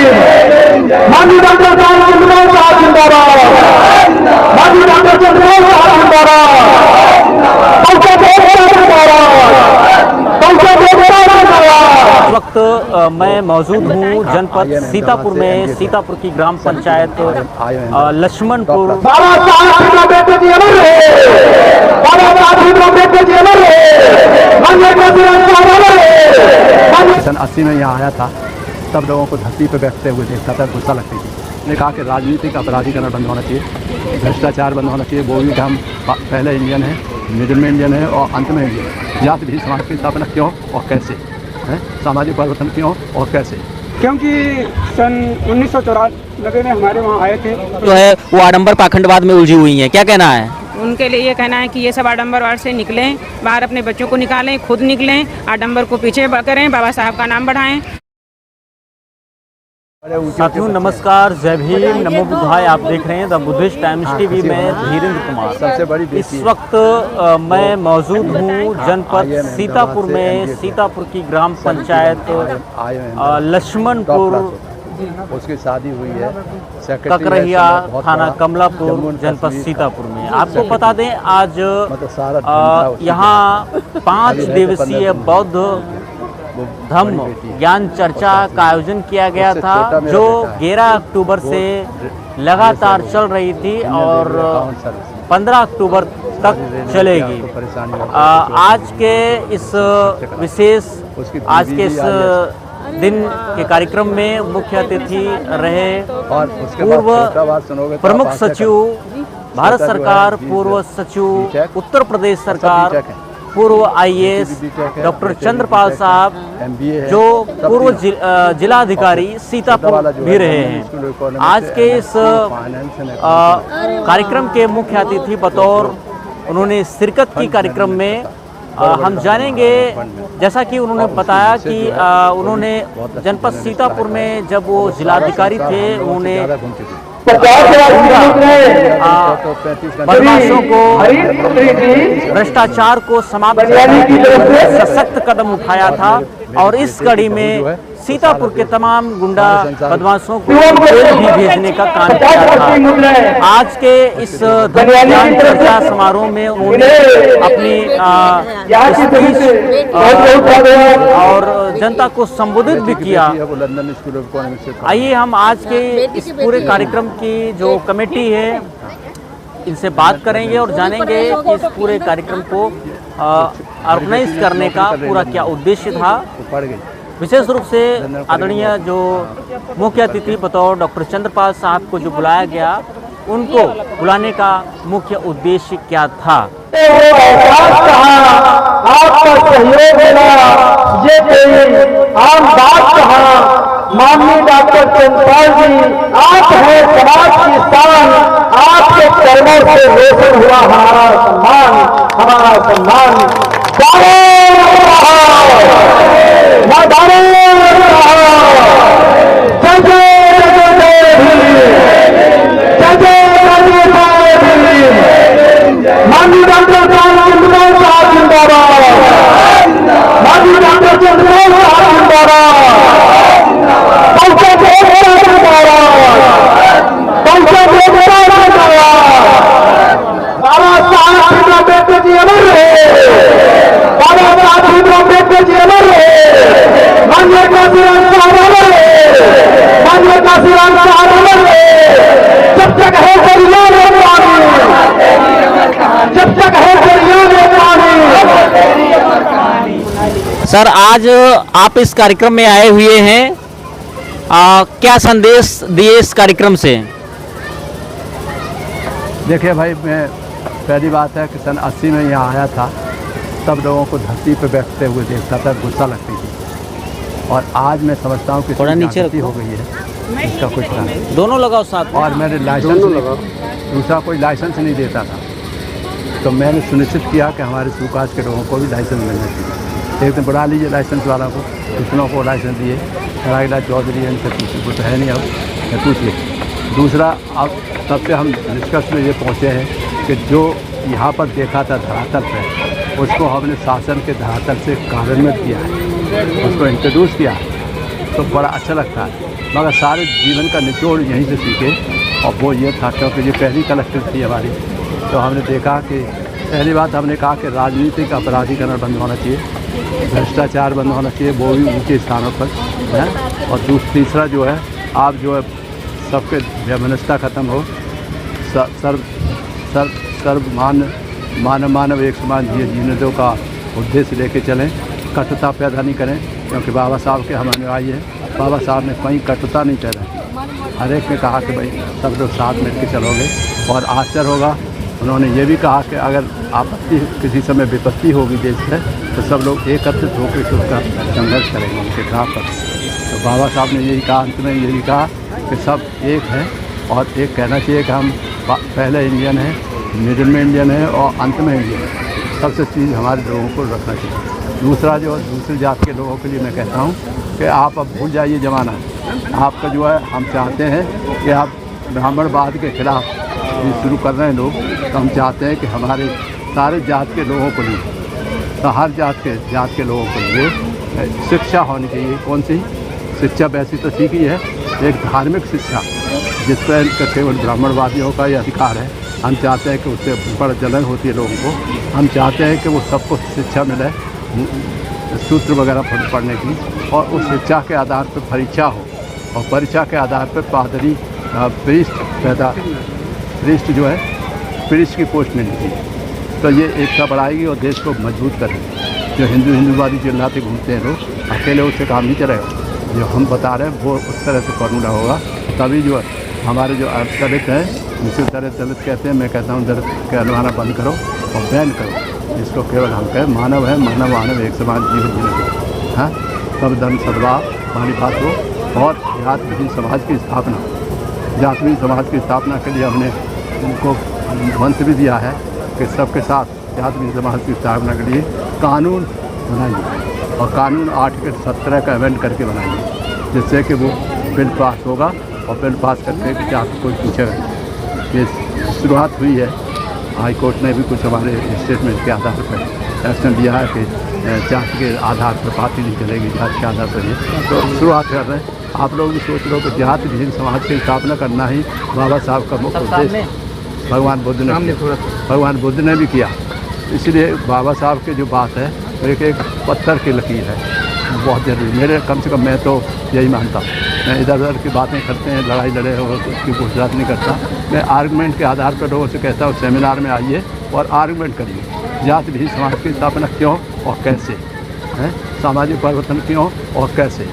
माननीय डॉक्टर चंद्रबाबू साहब जिंदाबाद, माननीय डॉक्टर चंद्रबाबू साहब जिंदाबाद, इस वक्त मैं मौजूद हूँ जनपद सीतापुर में, सीतापुर की ग्राम पंचायत लक्ष्मणपुर। बाबा साहब अम्बेडकर जी अमर रहे, बाबा साहब अम्बेडकर जी अमर रहे, सन 80 में यहाँ आया था, तब लोगों को धरती पर बैठते हुए देखता था, गुस्सा लगती थी। ने कहा कि राजनीतिक अपराधीकरण बंद होना चाहिए, भ्रष्टाचार बंद होना चाहिए। वो भी हम पहले इंडियन है, मिडिल में इंडियन है और अंत में इंडियन। जात भी समाज की स्थापना क्यों और कैसे है, सामाजिक परिवर्तन क्यों और कैसे? क्योंकि सन 1994 में हमारे वहाँ आए थे, जो है वो आडंबर पाखंडवाद में उलझी हुई हैं, क्या कहना है? उनके लिए ये कहना है कि ये सब आडंबरवाद से निकलें, बाहर अपने बच्चों को निकालें, खुद निकलें, आडंबर को पीछे करें, बाबा साहब का नाम बढ़ाएं। साथियों नमस्कार, जय भीम, नमो बुद्धाय। आप देख रहे हैं द बुद्धिस्ट टाइम्स टीवी में धीरेन्द्र कुमार। सबसे बड़ी इस वक्त मैं मौजूद हूँ जनपद सीतापुर में, सीतापुर की ग्राम पंचायत लक्ष्मणपुर, उसकी शादी हुई है ककरहिया, थाना कमलापुर, जनपद सीतापुर में। आपको बता दें आज यहाँ 5 दिवसीय बौद्ध धम्म ज्ञान चर्चा का आयोजन किया गया था, जो 11 अक्टूबर से लगातार चल रही थी और 15 अक्टूबर तक चलेगी। आज के इस विशेष दिन के कार्यक्रम में मुख्य अतिथि रहे पूर्व प्रमुख सचिव भारत सरकार, पूर्व सचिव उत्तर प्रदेश सरकार, पूर्व IAS डॉक्टर चंद्रपाल साहब, जो पूर्व जिलाधिकारी सीतापुर भी रहे हैं। आज के इस कार्यक्रम के मुख्य अतिथि बतौर उन्होंने शिरकत की कार्यक्रम में हम जानेंगे, जैसा कि उन्होंने बताया कि उन्होंने जनपद सीतापुर में जब वो जिलाधिकारी थे, उन्होंने बदमाशों को, भ्रष्टाचार को समाप्त करने के लिए सशक्त कदम उठाया था और इस कड़ी में सीतापुर के तमाम गुंडा बदमाशों को जेल भी भेजने का काम किया था। आज के इस ज्ञान चर्चा समारोह में उन्होंने अपनी स्पीच और जनता को संबोधित भी किया। आइए हम आज के इस पूरे कार्यक्रम की जो कमेटी है इनसे बात करेंगे और जानेंगे कि इस पूरे कार्यक्रम को ऑर्गेनाइज करने का पूरा क्या उद्देश्य था। विशेष रूप से आदरणीय जो मुख्य अतिथि बतौर डॉक्टर चंद्रपाल साहब को जो बुलाया गया, उनको बुलाने का मुख्य उद्देश्य क्या था? आपका सहयोग मिला, ये कोई आम बात कहा। माननीय डॉक्टर चंद्रपाल जी, आप हैं समाज की शान, आपके कर्मों से रोशन हुआ हमारा सम्मान, हमारा सम्मान। माननीय डॉक्टर चंद्रबाबू साहब जिंदाबाद, माननीय डॉक्टर चंद्रबाबू साहब जिंदाबाद, बाबा साहब अम्बेडकर जी अमर रहे, बाबा साहब अम्बेडकर जी अमर रहे, माननीय काशीराम साहब अमर रहे, माननीय काशीराम साहब अमर रहे। जब तक है दरिया में पानी, जब तक है दरिया में पानी। सर, आज आप इस कार्यक्रम में आए हुए हैं, क्या संदेश दिए इस कार्यक्रम से? देखिए भाई, मैं पहली बात है कि सन 80 में यहाँ आया था, तब लोगों को धरती पर बैठते हुए देखता था, गुस्सा लगती थी। और आज मैं समझता हूँ कि थोड़ा नीचे हो गई है, इसका कुछ नहीं। दोनों लगाओ साथ में। और मैंने लाइसेंस दूसरा कोई लाइसेंस नहीं देता था, तो मैंने सुनिश्चित किया कि हमारे सुकाज के लोगों को भी लाइसेंस मिलना चाहिए। एक दिन बुला लीजिए लाइसेंस वाला को, दूसरों को लाइसेंस दिए। रायला चौधरी इनसे पूछिए, वो तो है नहीं, अब पूछिए। दूसरा, अब तब से हम निष्कर्ष में ये पहुँचे हैं कि जो यहाँ पर देखा था धरातल पर, उसको हमने शासन के धरातल से कार्यान्वित किया है, उसको इंट्रोड्यूस किया, तो बड़ा अच्छा लगता है। मगर सारे जीवन का निचोड़ यहीं से सीखे। और वो ये था, क्योंकि ये पहली कलेक्टर थी हमारी, तो हमने देखा कि पहली बात हमने कहा कि राजनीतिक अपराधीकरण बंद होना चाहिए, भ्रष्टाचार बंद होना चाहिए, वो भी ऊंचे स्थानों पर है। और तीसरा जो है, आप जो है सबके वैमनस्यता ख़त्म हो, मानव एक समान जीने दो का उद्देश्य लेके चलें, कटुता पैदा नहीं करें, क्योंकि बाबा साहब के हम अनुयायी हैं। बाबा साहब ने कहीं कटुता नहीं पैदा की, हर एक ने कहा कि भाई सब लोग साथ मिल के चलोगे। और आश्चर्य होगा, उन्होंने ये भी कहा कि अगर आपत्ति किसी समय विपत्ति होगी देश में, तो सब लोग एकत्रित होकर उसका संघर्ष करेंगे उनके खिलाफ पर। तो बाबा साहब ने यही कहा, अंत में यही कहा कि सब एक हैं, और एक कहना चाहिए कि हम पहले इंडियन हैं, मिडिल में इंडियन है और अंत में इंडियन है। सबसे चीज़ हमारे लोगों को रखना चाहिए। दूसरा जो दूसरी जात के लोगों के लिए मैं कहता हूँ कि आप अब भूल जाइए ज़माना आपका जो है। हम चाहते हैं कि आप ब्राह्मणवाद के खिलाफ शुरू कर रहे हैं लोग, तो हम चाहते हैं कि हमारे सारे जात के लोगों को लिए, तो हर जात के लोगों के लिए शिक्षा होनी चाहिए। कौन सी शिक्षा? वैसी तो ठीक ही है, एक धार्मिक शिक्षा जिस पर केवल ब्राह्मणवादियों का ही अधिकार है। हम चाहते हैं कि उससे बड़ा जलन होती है लोगों को। हम चाहते हैं कि वो सबको शिक्षा मिले, सूत्र वगैरह पढ़ने की, और उस शिक्षा के आधार पर परीक्षा हो, और परीक्षा के आधार पर पादरी प्रीस्ट जो है प्रीस्ट की पोस्ट मिलनी चाहिए। तो ये एकता बढ़ाएगी और देश को मजबूत करेगी। जो हिंदूवादी चिल्लाते घूमते हैं लोग, अकेले उससे काम नहीं चलेगा। जो हम बता रहे हैं वो उस तरह से फॉर्मूला होगा, तभी जो हमारे जो दलित हैं, जिसे दलित कहते हैं, मैं कहता हूँ दलित कहलवाना बंद करो और बैन करो। इसको केवल हम कहें मानव है, मानव एक समान जीवन जीने को, हाँ, सब धर्म सद्भाव हमारी बात हो। और जात विहीन समाज की स्थापना, जात विहीन समाज की स्थापना के लिए हमने उनको मंत्र भी दिया है कि सबके साथ जात विहीन समाज की स्थापना के लिए कानून बनाइए, और कानून आर्टिकल 17 का अमेंड करके बनाइए, जिससे कि वो बिल पास होगा, और बिल पास करके कि क्या कोई पूछेगा। ये शुरुआत हुई है, हाई कोर्ट ने भी कुछ हमारे स्टेटमेंट के आधार पर एक्शन दिया है कि जात के आधार पर पार्टी नहीं चलेगी, जात के आधार पर ये तो शुरुआत कर रहे हैं। आप लोग भी सोच लो कि जात विहीन समाज की स्थापना करना ही बाबा साहब का मुख्य उद्देश्य भगवान बुद्ध ने भी किया। इसलिए बाबा साहब की जो बात है एक पत्थर की लकीर है, बहुत ज़रूरी। मेरे कम से कम मैं तो यही मानता हूँ। मैं इधर उधर की बातें करते हैं, लड़ाई लड़े हो उसकी गुजरात नहीं करता। मैं आर्गूमेंट के आधार पर लोगों से कहता हूँ सेमिनार में आइए और आर्गूमेंट करिए, जात विहीन समाज की स्थापना क्यों और कैसे है, सामाजिक परिवर्तन क्यों और कैसे।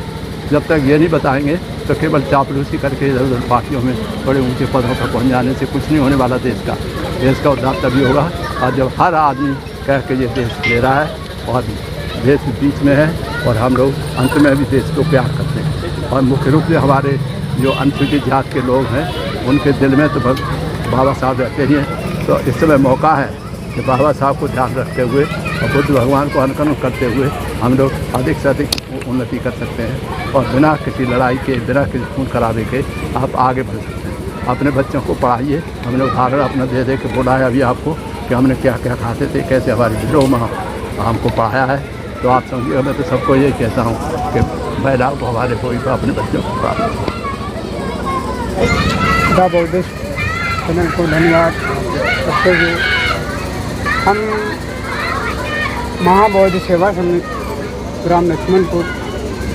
जब तक ये नहीं बताएंगे तो केवल चापलूसी करके इधर उधर पार्टियों में बड़े ऊंचे पदों पर पहुँच जाने से कुछ नहीं होने वाला। देश का उद्धार तभी होगा और जब हर आदमी कह के ये देश ले रहा है और देश बीच में है, और हम लोग अंत में भी देश को प्यार करते हैं। और मुख्य रूप से हमारे जो अनुसूचित जात के लोग हैं उनके दिल में तो बाबा साहब रहते ही हैं। तो इस समय मौका है कि बाबा साहब को ध्यान रखते हुए और बुद्ध भगवान को अनुकरण करते हुए हम लोग अधिक से अधिक उन्नति कर सकते हैं, और बिना किसी लड़ाई के, बिना किसी खून खराबे के आप आगे बढ़ सकते हैं। अपने बच्चों को पढ़ाइए। हमने उदाहरण अपना दे दे के बोला है अभी आपको कि हमने क्या क्या खाते थे, कैसे हमारी विद्रोह माँ हमको पढ़ाया है। तो आप समझिए, मैं तो सबको यही कहता हूँ कि महिलाओं को हमारे कोई तो अपने बच्चों को पढ़ा। को धन्यवाद करते हुए हम महाबोधि सेवा समिति ग्राम लक्ष्मणपुर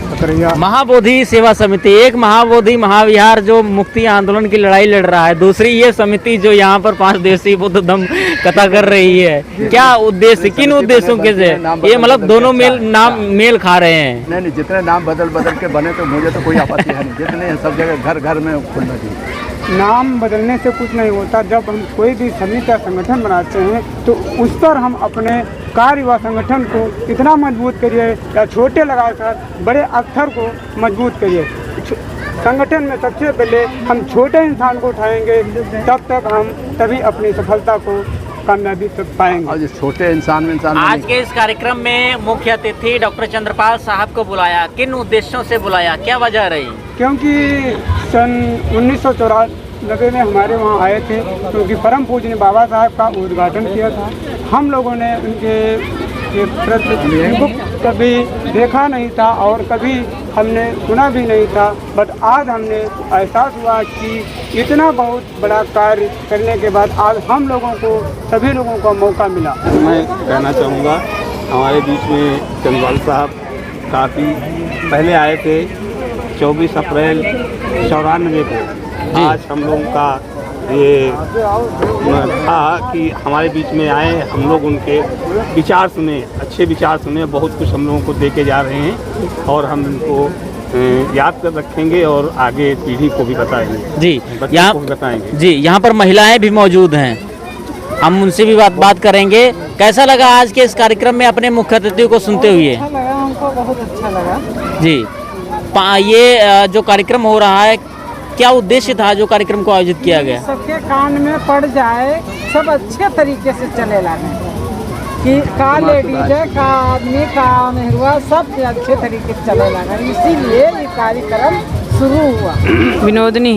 सकरिया महाबोधि सेवा समिति, एक महाबोधि महाविहार जो मुक्ति आंदोलन की लड़ाई लड़ रहा है, दूसरी ये समिति जो यहाँ पर 5 दिवसीय बुद्ध धम्म कथा कर रही है। क्या उद्देश्य, किन उद्देश्यों के से ये मतलब दोनों मेल खा रहे हैं? नहीं, जितने नाम बदल के बने तो मुझे तो कोई आपत्ति है नहीं। जितने सब जगह घर में खुलना चाहिए। नाम बदलने से कुछ नहीं होता। जब हम कोई भी समिति या संगठन बनाते हैं तो उस पर हम अपने कार्य व संगठन को इतना मजबूत करिए या छोटे लगाकर बड़े अक्षर को मजबूत करिए। संगठन में सबसे पहले हम छोटे इंसान को उठाएंगे, तब तक हम तभी अपनी सफलता को कामयाबी तक पाएंगे। और जिस छोटे इंसान में आज के इस कार्यक्रम में मुख्य अतिथि डॉक्टर चंद्रपाल साहब को बुलाया, किन उद्देश्यों से बुलाया, क्या वजह रही? क्योंकि सन 1994 में हमारे वहाँ आए थे, क्योंकि परम पूजनीय बाबा साहब का उद्घाटन किया था। हम लोगों ने उनके प्रति कभी देखा नहीं था और कभी हमने सुना भी नहीं था, बट आज हमने एहसास हुआ कि इतना बहुत बड़ा कार्य करने के बाद आज हम लोगों को, सभी लोगों को मौका मिला। मैं कहना चाहूँगा हमारे बीच में चंद्रपाल साहब काफ़ी पहले आए थे 24 अप्रैल 94 को। आज हम लोगों का ये था कि हमारे बीच में आए, हम लोग उनके विचार सुने, अच्छे विचार सुने, बहुत कुछ हम लोगों को दे के जा रहे हैं और हम इनको याद कर रखेंगे और आगे पीढ़ी को भी बताएंगे जी। बच्चों को भी बताएंगे। जी, यहाँ पर महिलाएं भी मौजूद हैं, हम उनसे भी बात करेंगे। कैसा लगा आज के इस कार्यक्रम में अपने मुख्य अतिथि को सुनते हुए? अच्छा लगा, हमको बहुत अच्छा लगा जी। ये जो कार्यक्रम हो रहा है, क्या उद्देश्य था जो कार्यक्रम को आयोजित किया गया? सबके कान में पड़ जाए, सब अच्छे तरीके से चले लागे कि का लेडीज है, का आदमी, का मेहरुआ, सब अच्छे तरीके से चले लागे, इसीलिए ये कार्यक्रम शुरू हुआ। विनोदनी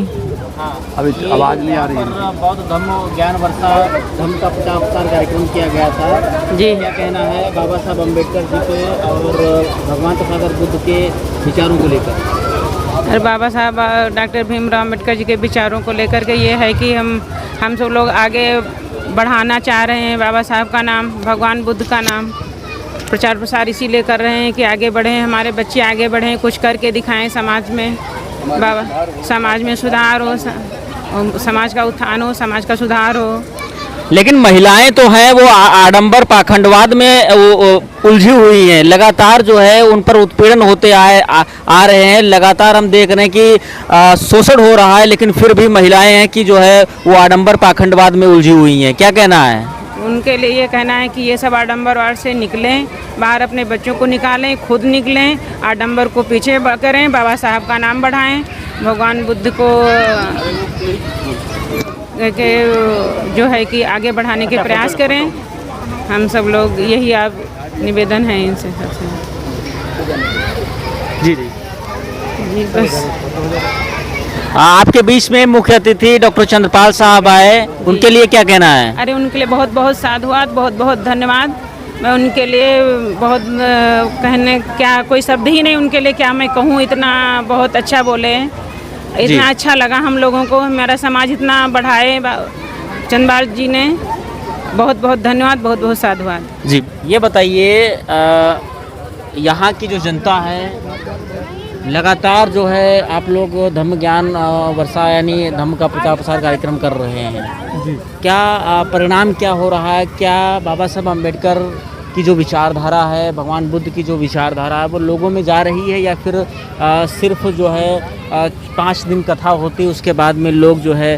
अभी आवाज़ नहीं आ रही है। बौद्ध धम्म ज्ञान वर्षा धम्म का प्रचार प्रसार कार्यक्रम किया गया था जी। क्या कहना है बाबा साहब अम्बेडकर जी के और भगवान तथागत बुद्ध के विचारों को लेकर? और बाबा साहब डॉक्टर भीमराव अम्बेडकर जी के विचारों को लेकर के ये है कि हम सब लोग आगे बढ़ाना चाह रहे हैं बाबा साहब का नाम, भगवान बुद्ध का नाम। प्रचार प्रसार इसीलिए कर रहे हैं कि आगे बढ़ें, हमारे बच्चे आगे बढ़ें, कुछ करके दिखाएं समाज में, बाबा समाज में सुधार हो, समाज का उत्थान हो, समाज का सुधार हो। लेकिन महिलाएं तो हैं वो आडंबर पाखंडवाद में उलझी हुई हैं, लगातार जो है उन पर उत्पीड़न होते आ रहे हैं, लगातार हम देख रहे हैं कि शोषण हो रहा है, लेकिन फिर भी महिलाएं हैं कि जो है वो आडंबर पाखंडवाद में उलझी हुई हैं। क्या कहना है? उनके लिए ये कहना है कि ये सब आडंबरवाद से निकलें, बाहर अपने बच्चों को निकालें, खुद निकलें, आडंबर को पीछे करें, बाबा साहब का नाम बढ़ाएं, भगवान बुद्ध को के जो है कि आगे बढ़ाने के प्रयास करें। हम सब लोग यही आप निवेदन है इनसे सबसे। जी जी जी बस। आपके बीच में मुख्य अतिथि डॉक्टर चंद्रपाल साहब आए, उनके लिए क्या कहना है? अरे उनके लिए बहुत बहुत साधुवाद, बहुत बहुत धन्यवाद। मैं उनके लिए बहुत कहने क्या कोई शब्द ही नहीं, उनके लिए क्या मैं कहूँ, इतना बहुत अच्छा बोले, इतना अच्छा लगा हम लोगों को, हमारा समाज इतना बढ़ाए चंद्रपाल जी ने। बहुत बहुत धन्यवाद, बहुत बहुत साधुवाद। जी ये बताइए, यहाँ की जो जनता है लगातार जो है आप लोग धम्म ज्ञान वर्षा यानी धम्म का प्रचार प्रसार कार्यक्रम कर रहे हैं जी। क्या परिणाम क्या हो रहा है? क्या बाबा साहब अम्बेडकर की जो विचारधारा है, भगवान बुद्ध की जो विचारधारा है वो लोगों में जा रही है, या फिर सिर्फ जो है 5 दिन कथा होती है उसके बाद में लोग जो है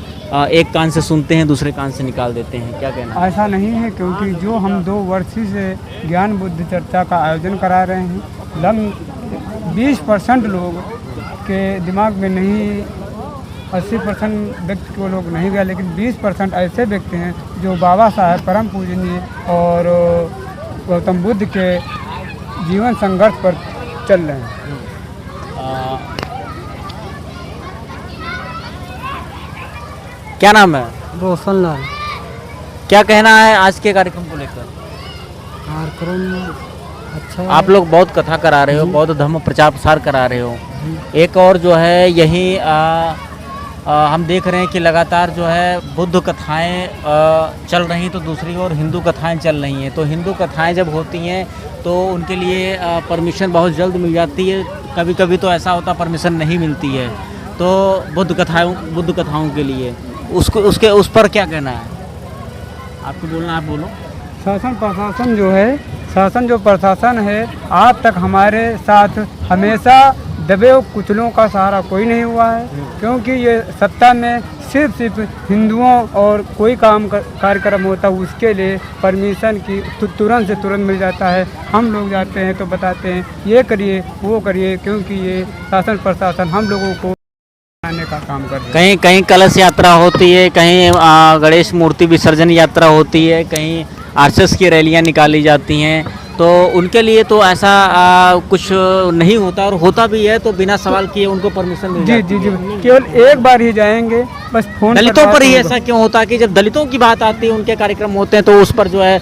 एक कान से सुनते हैं दूसरे कान से निकाल देते हैं? क्या कहना है? ऐसा नहीं है, क्योंकि जो हम 2 वर्ष से ज्ञान बुद्ध चर्चा का आयोजन करा रहे हैं, 20% लोग के दिमाग में नहीं, 80% व्यक्ति को लोग नहीं गया, लेकिन 20% ऐसे व्यक्ति हैं जो बाबा साहब परम पूजनीय और गौतम बुद्ध के जीवन संघर्ष पर चल रहे हैं। क्या नाम है? रोशन लाल। क्या कहना है आज के कार्यक्रम को लेकर? कार्यक्रम अच्छा, आप लोग बहुत कथा करा रहे हो, बहुत धम्म प्रचार प्रसार करा रहे हो, एक और जो है यही हम देख रहे हैं कि लगातार जो है बुद्ध कथाएं चल रही तो दूसरी ओर हिंदू कथाएं चल रही हैं। तो हिंदू कथाएं जब होती हैं तो उनके लिए परमिशन बहुत जल्द मिल जाती है, कभी कभी तो ऐसा होता परमिशन नहीं मिलती है। तो बुद्ध कथाओं के लिए उस पर क्या कहना है? आपको बोलना, आप बोलो। शासन प्रशासन जो है, शासन जो प्रशासन है, आज तक हमारे साथ हमेशा दबे कुचलों का सहारा कोई नहीं हुआ है, क्योंकि ये सत्ता में सिर्फ हिंदुओं और कोई कार्यक्रम होता है उसके लिए परमिशन की तुरंत से तुरंत मिल जाता है। हम लोग जाते हैं तो बताते हैं ये करिए वो करिए, क्योंकि ये शासन प्रशासन हम लोगों को आने का काम करते हैं। कहीं कहीं कलश यात्रा होती है, कहीं गणेश मूर्ति विसर्जन यात्रा होती है, कहीं आरएसएस की रैलियां निकाली जाती हैं। तो उनके लिए तो ऐसा कुछ नहीं होता, और होता भी है तो बिना सवाल किए उनको परमिशन मिल जी जाती जी है। जी, केवल एक बार ही जाएंगे, बस फोन दलितों पर ही बात ऐसा क्यों होता है कि जब दलितों की बात आती है, उनके कार्यक्रम होते हैं, तो उस पर जो है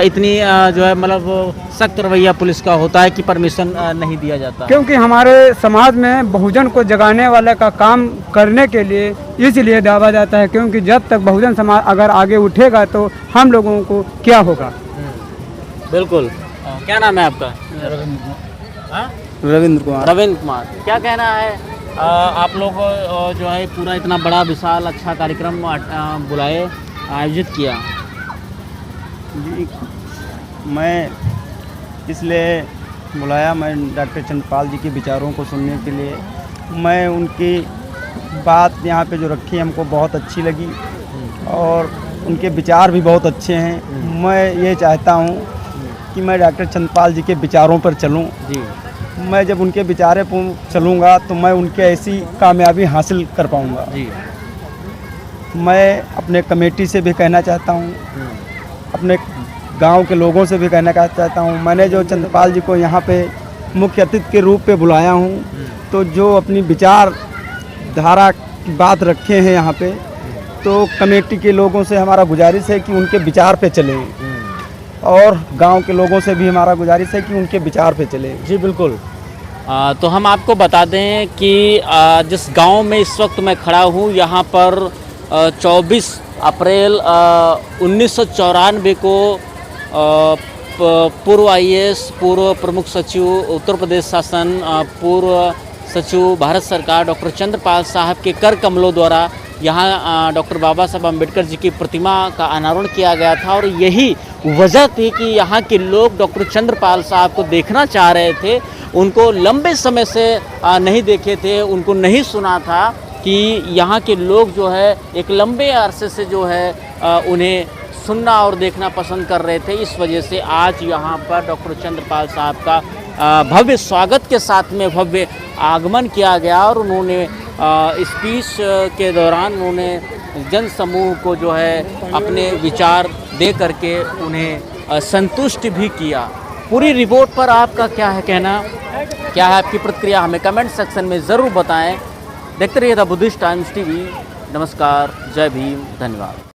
इतनी जो है मतलब सख्त रवैया पुलिस का होता है कि परमिशन नहीं दिया जाता। क्योंकि हमारे समाज में बहुजन को जगाने वाले का काम करने के लिए इसलिए दावा जाता है, क्योंकि जब तक बहुजन समाज अगर आगे उठेगा तो हम लोगों को क्या होगा। बिल्कुल। क्या नाम है आपका? रविंद्र कुमार। रविंद्र कुमार, क्या कहना है? आप लोग जो है पूरा इतना बड़ा विशाल अच्छा कार्यक्रम बुलाए, आयोजित किया। जी, मैं इसलिए बुलाया, मैं डॉक्टर चंद्रपाल जी के विचारों को सुनने के लिए। मैं उनकी बात यहाँ पे जो रखी हमको बहुत अच्छी लगी और उनके विचार भी बहुत अच्छे हैं। मैं ये चाहता हूँ कि मैं डॉक्टर चंद्रपाल जी के विचारों पर चलूँ। जी। मैं जब उनके विचारे पर चलूँगा तो मैं उनके ऐसी कामयाबी हासिल कर पाऊँगा। जी। मैं अपने कमेटी से भी कहना चाहता हूँ, अपने गांव के लोगों से भी कहना चाहता हूँ, मैंने जो चंद्रपाल जी को यहाँ पे मुख्य अतिथि के रूप पे बुलाया हूँ, तो जो अपनी विचार धारा की बात रखे हैं यहाँ पे, तो कमेटी के लोगों से हमारा गुजारिश है कि उनके विचार पे चलें, और गांव के लोगों से भी हमारा गुजारिश है कि उनके विचार पे चलें। जी बिल्कुल। तो हम आपको बता दें कि जिस गांव में इस वक्त मैं खड़ा हूँ, यहाँ पर 24 अप्रैल 1994 को पूर्व IAS, पूर्व प्रमुख सचिव उत्तर प्रदेश शासन, पूर्व सचिव भारत सरकार डॉक्टर चंद्रपाल साहब के कर कमलों द्वारा यहाँ डॉक्टर बाबा साहब अम्बेडकर जी की प्रतिमा का अनावरण किया गया था। और यही वजह थी कि यहाँ के लोग डॉक्टर चंद्रपाल साहब को देखना चाह रहे थे, उनको लंबे समय से नहीं देखे थे, उनको नहीं सुना था कि यहाँ के लोग जो है एक लंबे अरसे से जो है उन्हें सुनना और देखना पसंद कर रहे थे। इस वजह से आज यहाँ पर डॉक्टर चंद्रपाल साहब का भव्य स्वागत के साथ में भव्य आगमन किया गया, और उन्होंने स्पीच के दौरान उन्होंने जन समूह को जो है अपने विचार दे करके उन्हें संतुष्ट भी किया। पूरी रिपोर्ट पर आपका क्या है कहना, क्या है आपकी प्रतिक्रिया, हमें कमेंट सेक्शन में ज़रूर बताएं। देखते रहिए द बुद्धिस्ट टाइम्स TV। नमस्कार, जय भीम, धन्यवाद।